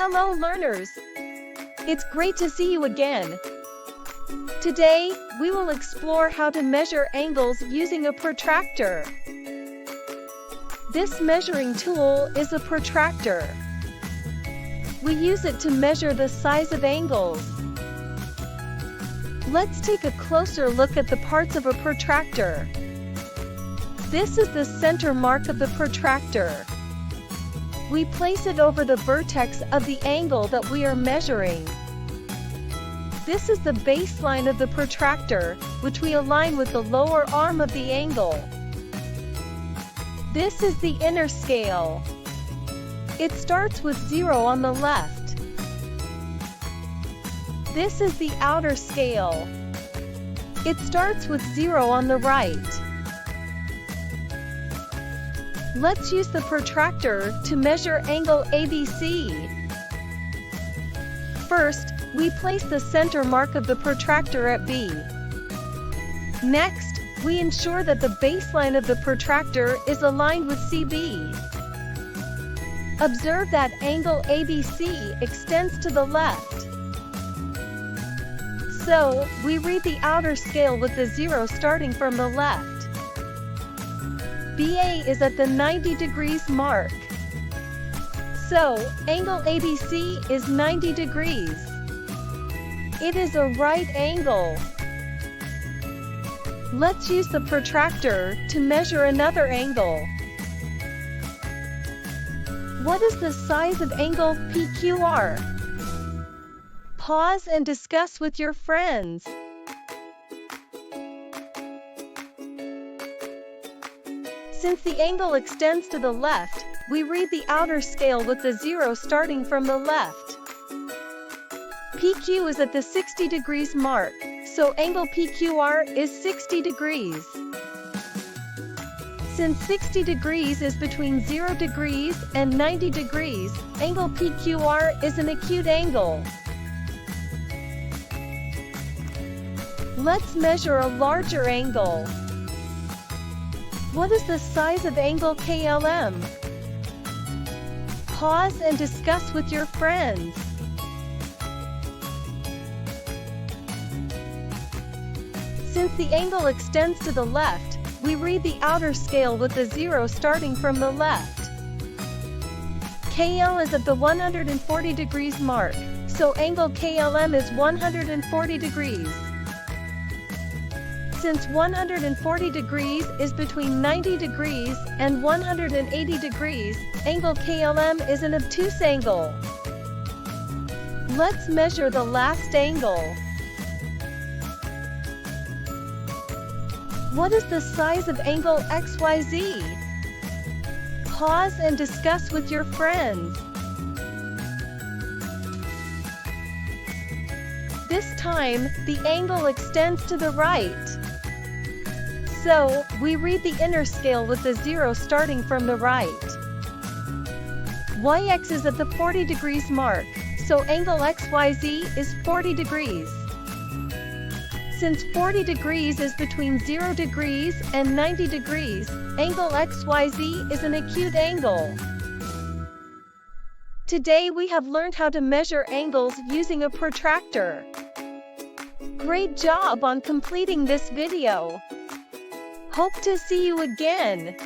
Hello learners! It's great to see you again. Today, we will explore how to measure angles using a protractor. This measuring tool is a protractor. We use it to measure the size of angles. Let's take a closer look at the parts of a protractor. This is the center mark of the protractor. We place it over the vertex of the angle that we are measuring. This is the baseline of the protractor, which we align with the lower arm of the angle. This is the inner scale. It starts with 0 on the left. This is the outer scale. It starts with 0 on the right. Let's use the protractor to measure angle ABC. First, we place the center mark of the protractor at B. Next, we ensure that the baseline of the protractor is aligned with CB. Observe that angle ABC extends to the left. So, we read the outer scale with the 0 starting from the left. BA is at the 90 degrees mark. So, angle ABC is 90 degrees. It is a right angle. Let's use the protractor to measure another angle. What is the size of angle PQR? Pause and discuss with your friends. Since the angle extends to the left, we read the outer scale with the 0 starting from the left. PQ is at the 60 degrees mark, so angle PQR is 60 degrees. Since 60 degrees is between 0 degrees and 90 degrees, angle PQR is an acute angle. Let's measure a larger angle. What is the size of angle KLM? Pause and discuss with your friends. Since the angle extends to the left, we read the outer scale with the 0 starting from the left. KL is at the 140 degrees mark, so angle KLM is 140 degrees. Since 140 degrees is between 90 degrees and 180 degrees, angle KLM is an obtuse angle. Let's measure the last angle. What is the size of angle XYZ? Pause and discuss with your friends. This time, the angle extends to the right. So, we read the inner scale with the 0 starting from the right. YX is at the 40 degrees mark, so angle XYZ is 40 degrees. Since 40 degrees is between 0 degrees and 90 degrees, angle XYZ is an acute angle. Today we have learned how to measure angles using a protractor. Great job on completing this video. Hope to see you again.